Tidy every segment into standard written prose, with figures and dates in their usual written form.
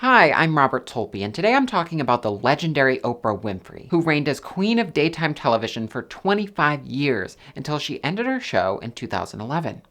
Hi, I'm Robert Tolpe, and today I'm talking about the legendary Oprah Winfrey, who reigned as queen of daytime television for 25 years until she ended her show in 2011.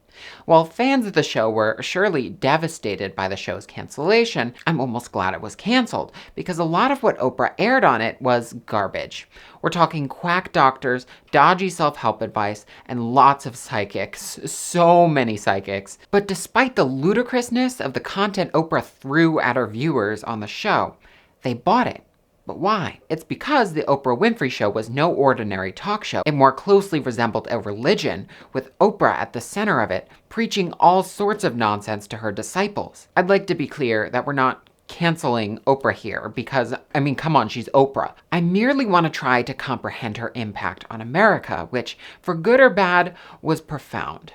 While fans of the show were surely devastated by the show's cancellation, I'm almost glad it was canceled, because a lot of what Oprah aired on it was garbage. We're talking quack doctors, dodgy self-help advice, and lots of psychics. So many psychics. But despite the ludicrousness of the content Oprah threw at her viewers on the show, they bought it. But why? It's because the Oprah Winfrey Show was no ordinary talk show. It more closely resembled a religion, with Oprah at the center of it, preaching all sorts of nonsense to her disciples. I'd like to be clear that we're not canceling Oprah here because, come on, she's Oprah. I merely want to try to comprehend her impact on America, which, for good or bad, was profound.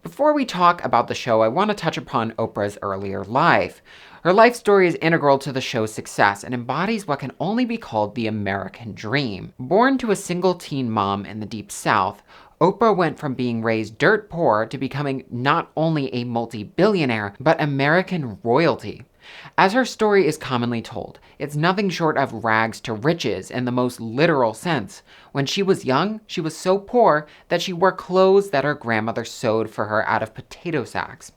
Before we talk about the show, I want to touch upon Oprah's earlier life. Her life story is integral to the show's success and embodies what can only be called the American dream. Born to a single teen mom in the Deep South, Oprah went from being raised dirt poor to becoming not only a multi-billionaire, but American royalty. As her story is commonly told, it's nothing short of rags to riches in the most literal sense. When she was young, she was so poor that she wore clothes that her grandmother sewed for her out of potato sacks.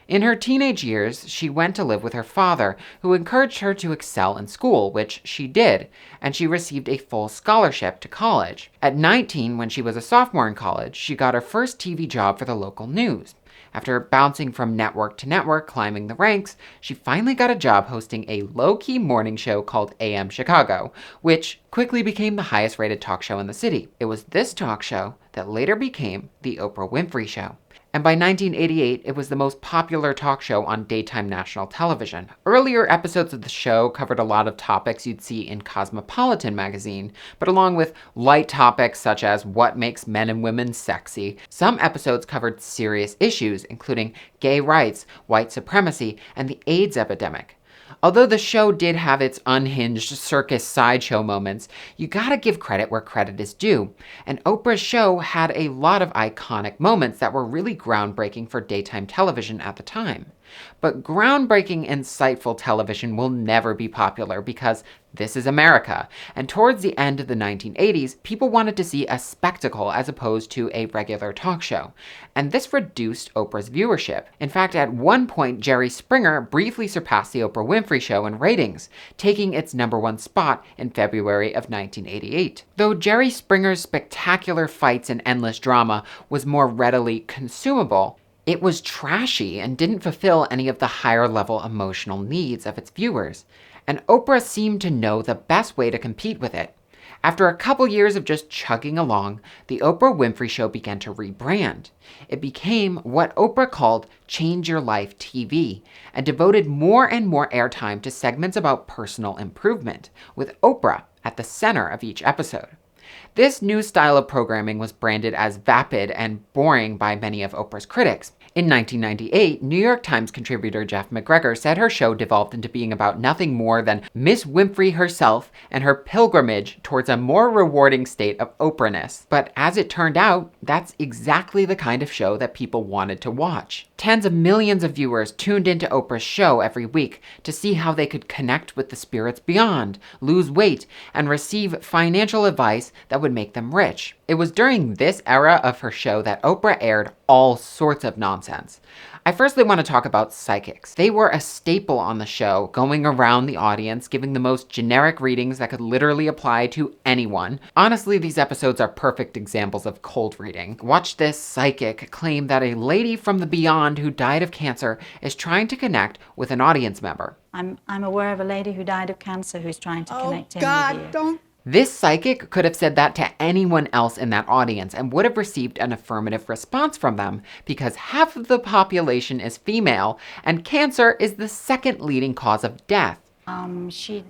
In her teenage years, she went to live with her father, who encouraged her to excel in school, which she did, and she received a full scholarship to college. At 19, when she was a sophomore in college, she got her first TV job for the local news. After bouncing from network to network, climbing the ranks, she finally got a job hosting a low-key morning show called AM Chicago, which quickly became the highest-rated talk show in the city. It was this talk show that later became the Oprah Winfrey Show. And by 1988, it was the most popular talk show on daytime national television. Earlier episodes of the show covered a lot of topics you'd see in Cosmopolitan magazine, but along with light topics such as what makes men and women sexy, some episodes covered serious issues, including gay rights, white supremacy, and the AIDS epidemic. Although the show did have its unhinged circus sideshow moments, you gotta give credit where credit is due. And Oprah's show had a lot of iconic moments that were really groundbreaking for daytime television at the time. But groundbreaking, insightful television will never be popular because this is America. And towards the end of the 1980s, people wanted to see a spectacle as opposed to a regular talk show. And this reduced Oprah's viewership. In fact, at one point, Jerry Springer briefly surpassed the Oprah Winfrey Show in ratings, taking its #1 spot in February of 1988. Though Jerry Springer's spectacular fights and endless drama was more readily consumable, it was trashy and didn't fulfill any of the higher-level emotional needs of its viewers, and Oprah seemed to know the best way to compete with it. After a couple years of just chugging along, the Oprah Winfrey Show began to rebrand. It became what Oprah called Change Your Life TV, and devoted more and more airtime to segments about personal improvement, with Oprah at the center of each episode. This new style of programming was branded as vapid and boring by many of Oprah's critics. In 1998, New York Times contributor Jeff McGregor said her show devolved into being about nothing more than Miss Winfrey herself and her pilgrimage towards a more rewarding state of Oprahness. But as it turned out, that's exactly the kind of show that people wanted to watch. Tens of millions of viewers tuned into Oprah's show every week to see how they could connect with the spirits beyond, lose weight, and receive financial advice that would make them rich. It was during this era of her show that Oprah aired all sorts of nonsense. I firstly want to talk about psychics. They were a staple on the show, going around the audience, giving the most generic readings that could literally apply to anyone. Honestly, these episodes are perfect examples of cold reading. Watch this psychic claim that a lady from the beyond who died of cancer is trying to connect with an audience member. I'm aware of a lady who died of cancer who's trying to connect in with you. Oh, God, don't. This psychic could have said that to anyone else in that audience and would have received an affirmative response from them because half of the population is female and cancer is the second leading cause of death. She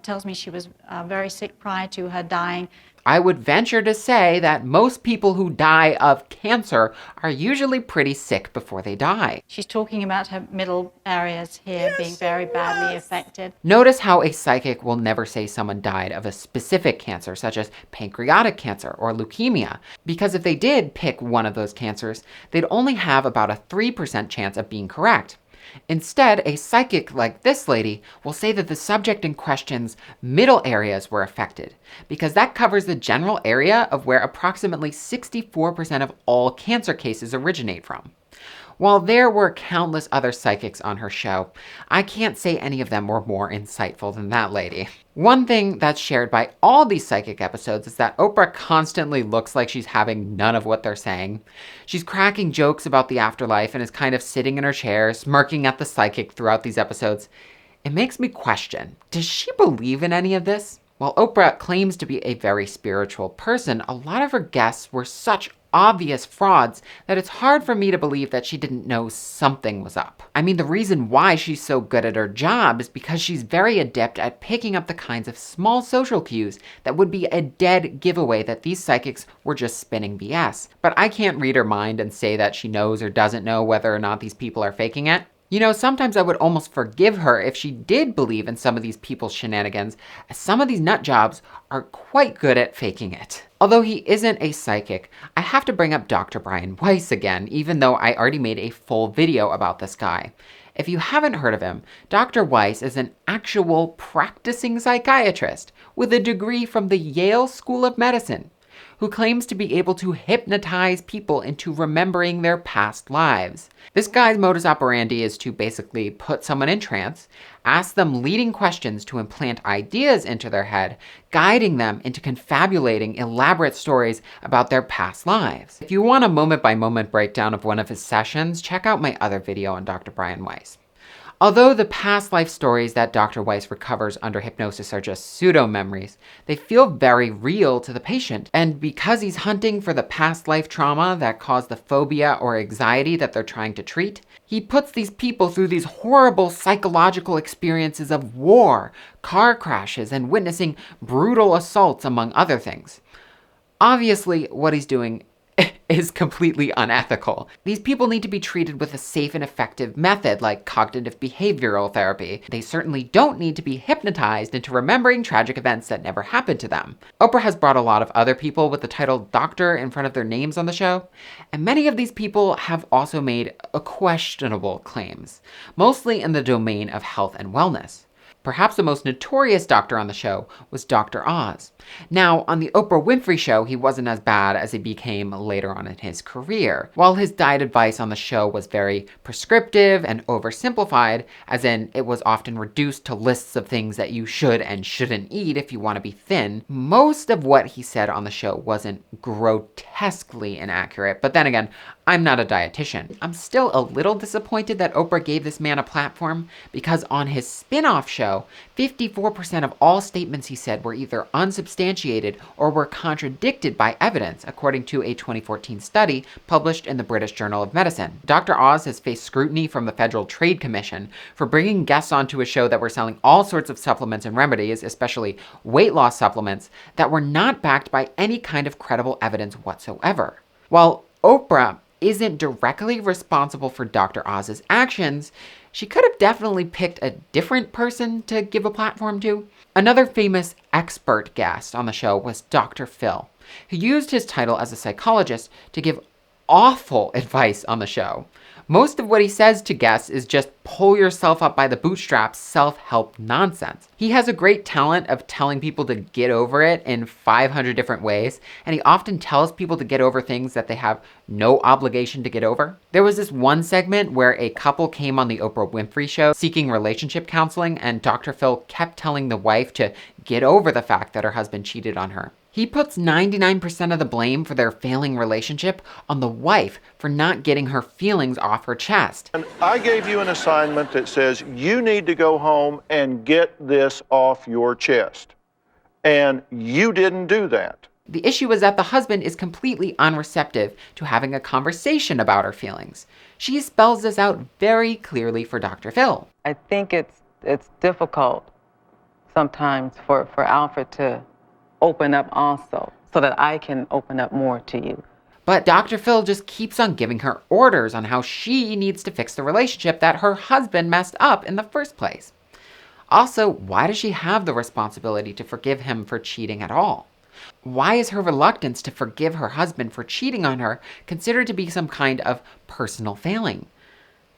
tells me she was very sick prior to her dying. I would venture to say that most people who die of cancer are usually pretty sick before they die. She's talking about her middle areas here being very badly affected. Notice how a psychic will never say someone died of a specific cancer, such as pancreatic cancer or leukemia, because if they did pick one of those cancers, they'd only have about a 3% chance of being correct. Instead, a psychic like this lady will say that the subject in question's middle areas were affected, because that covers the general area of where approximately 64% of all cancer cases originate from. While there were countless other psychics on her show, I can't say any of them were more insightful than that lady. One thing that's shared by all these psychic episodes is that Oprah constantly looks like she's having none of what they're saying. She's cracking jokes about the afterlife and is kind of sitting in her chair, smirking at the psychic throughout these episodes. It makes me question, does she believe in any of this? While Oprah claims to be a very spiritual person, a lot of her guests were such obvious frauds that it's hard for me to believe that she didn't know something was up. I mean, the reason why she's so good at her job is because she's very adept at picking up the kinds of small social cues that would be a dead giveaway that these psychics were just spinning BS. But I can't read her mind and say that she knows or doesn't know whether or not these people are faking it. You know, sometimes I would almost forgive her if she did believe in some of these people's shenanigans, as some of these nut jobs are quite good at faking it. Although he isn't a psychic, I have to bring up Dr. Brian Weiss again, even though I already made a full video about this guy. If you haven't heard of him, Dr. Weiss is an actual practicing psychiatrist with a degree from the Yale School of Medicine, who claims to be able to hypnotize people into remembering their past lives. This guy's modus operandi is to basically put someone in trance, ask them leading questions to implant ideas into their head, guiding them into confabulating elaborate stories about their past lives. If you want a moment-by-moment breakdown of one of his sessions, check out my other video on Dr. Brian Weiss. Although the past life stories that Dr. Weiss recovers under hypnosis are just pseudo-memories, they feel very real to the patient. And because he's hunting for the past life trauma that caused the phobia or anxiety that they're trying to treat, he puts these people through these horrible psychological experiences of war, car crashes, and witnessing brutal assaults, among other things. Obviously, what he's doing is completely unethical. These people need to be treated with a safe and effective method like cognitive behavioral therapy. They certainly don't need to be hypnotized into remembering tragic events that never happened to them. Oprah has brought a lot of other people with the title doctor in front of their names on the show, and many of these people have also made questionable claims, mostly in the domain of health and wellness. Perhaps the most notorious doctor on the show was Dr. Oz. Now, on the Oprah Winfrey show, he wasn't as bad as he became later on in his career. While his diet advice on the show was very prescriptive and oversimplified, as in it was often reduced to lists of things that you should and shouldn't eat if you want to be thin, most of what he said on the show wasn't grotesquely inaccurate. But then again, I'm not a dietitian. I'm still a little disappointed that Oprah gave this man a platform, because on his spin-off show, 54% of all statements he said were either unsubstantiated or were contradicted by evidence, according to a 2014 study published in the British Journal of Medicine. Dr. Oz has faced scrutiny from the Federal Trade Commission for bringing guests onto a show that were selling all sorts of supplements and remedies, especially weight loss supplements, that were not backed by any kind of credible evidence whatsoever. While Oprah isn't directly responsible for Dr. Oz's actions, she could have definitely picked a different person to give a platform to. Another famous expert guest on the show was Dr. Phil, who used his title as a psychologist to give awful advice on the show. Most of what he says to guests is just pull yourself up by the bootstraps self-help nonsense. He has a great talent of telling people to get over it in 500 different ways, and he often tells people to get over things that they have no obligation to get over. There was this one segment where a couple came on the Oprah Winfrey show seeking relationship counseling, and Dr. Phil kept telling the wife to get over the fact that her husband cheated on her. He puts 99% of the blame for their failing relationship on the wife for not getting her feelings off her chest. And I gave you an assignment that says you need to go home and get this off your chest. And you didn't do that. The issue is that the husband is completely unreceptive to having a conversation about her feelings. She spells this out very clearly for Dr. Phil. I think it's difficult sometimes for Alfred to open up also, so that I can open up more to you. But Dr. Phil just keeps on giving her orders on how she needs to fix the relationship that her husband messed up in the first place. Also, why does she have the responsibility to forgive him for cheating at all? Why is her reluctance to forgive her husband for cheating on her considered to be some kind of personal failing?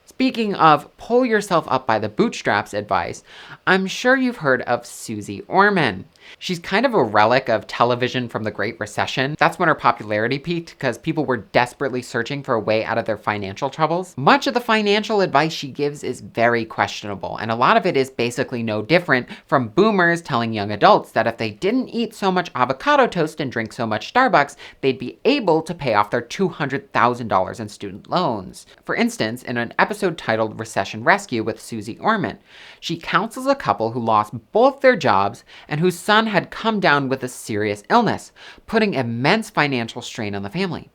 Speaking of pull yourself up by the bootstraps advice, I'm sure you've heard of Susie Orman. She's kind of a relic of television from the Great Recession. That's when her popularity peaked because people were desperately searching for a way out of their financial troubles. Much of the financial advice she gives is very questionable, and a lot of it is basically no different from boomers telling young adults that if they didn't eat so much avocado toast and drink so much Starbucks, they'd be able to pay off their $200,000 in student loans. For instance, in an episode titled Recession Rescue with Susie Orman, she counsels a couple who lost both their jobs and whose son had come down with a serious illness, putting immense financial strain on the family.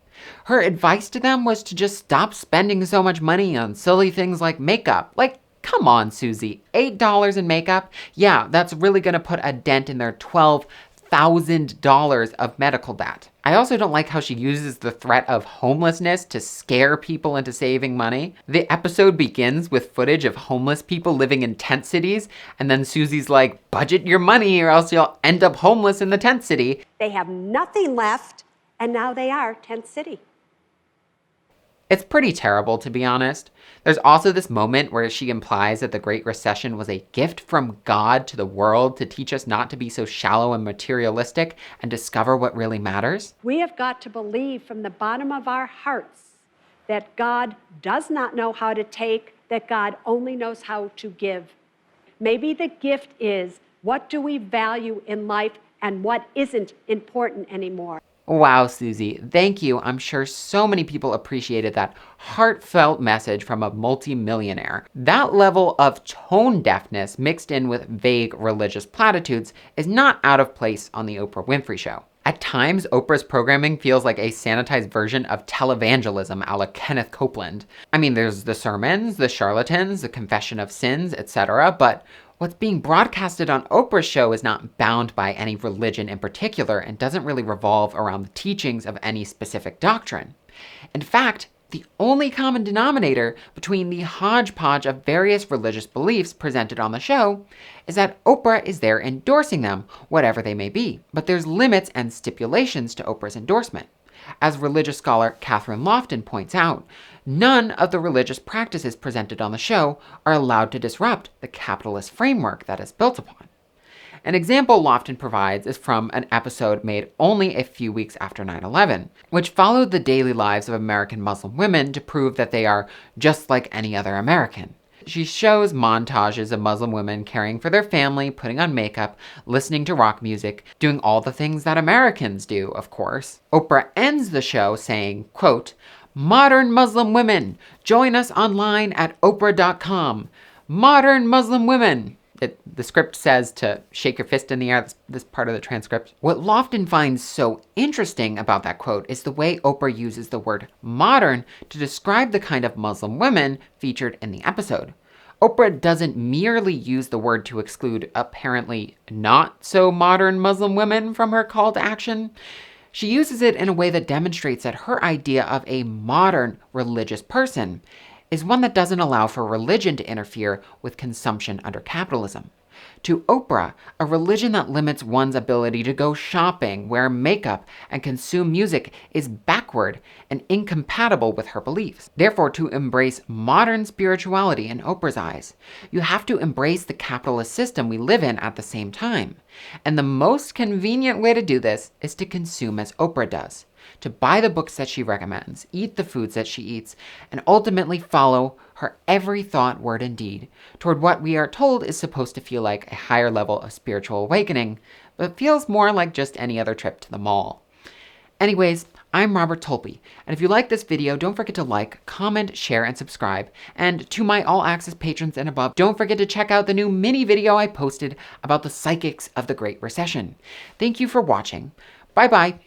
Her advice to them was to just stop spending so much money on silly things like makeup. Like, come on, Susie, $8 in makeup? Yeah, that's really gonna put a dent in their $12,000 of medical debt. I also don't like how she uses the threat of homelessness to scare people into saving money. The episode begins with footage of homeless people living in tent cities, and then Susie's like, budget your money or else you'll end up homeless in the tent city. They have nothing left, and now they are tent city. It's pretty terrible, to be honest. There's also this moment where she implies that the Great Recession was a gift from God to the world to teach us not to be so shallow and materialistic and discover what really matters. We have got to believe from the bottom of our hearts that God does not know how to take, that God only knows how to give. Maybe the gift is, what do we value in life and what isn't important anymore? Wow, Susie, thank you. I'm sure so many people appreciated that heartfelt message from a multimillionaire. That level of tone deafness mixed in with vague religious platitudes is not out of place on the Oprah Winfrey Show. At times, Oprah's programming feels like a sanitized version of televangelism a la Kenneth Copeland. I mean, there's the sermons, the charlatans, the confession of sins, etc., but what's being broadcasted on Oprah's show is not bound by any religion in particular and doesn't really revolve around the teachings of any specific doctrine. In fact, the only common denominator between the hodgepodge of various religious beliefs presented on the show is that Oprah is there endorsing them, whatever they may be. But there's limits and stipulations to Oprah's endorsement. As religious scholar Kathryn Lofton points out, none of the religious practices presented on the show are allowed to disrupt the capitalist framework that is built upon. An example Lofton provides is from an episode made only a few weeks after 9/11, which followed the daily lives of American Muslim women to prove that they are just like any other American. She shows montages of Muslim women caring for their family, putting on makeup, listening to rock music, doing all the things that Americans do, of course. Oprah ends the show saying, quote, "Modern Muslim women, join us online at oprah.com. Modern Muslim women." The script says to shake your fist in the air, this part of the transcript. What Lofton finds so interesting about that quote is the way Oprah uses the word modern to describe the kind of Muslim women featured in the episode. Oprah doesn't merely use the word to exclude apparently not so modern Muslim women from her call to action. She uses it in a way that demonstrates that her idea of a modern religious person is one that doesn't allow for religion to interfere with consumption under capitalism. To Oprah, a religion that limits one's ability to go shopping, wear makeup, and consume music is backward and incompatible with her beliefs. Therefore, to embrace modern spirituality in Oprah's eyes, you have to embrace the capitalist system we live in at the same time. And the most convenient way to do this is to consume as Oprah does, to buy the books that she recommends, eat the foods that she eats, and ultimately follow her every thought, word, and deed toward what we are told is supposed to feel like a higher level of spiritual awakening, but feels more like just any other trip to the mall. Anyways, I'm Robert Tolpe, and if you like this video, don't forget to like, comment, share, and subscribe. And to my all-access patrons and above, don't forget to check out the new mini video I posted about the psychics of the Great Recession. Thank you for watching. Bye-bye.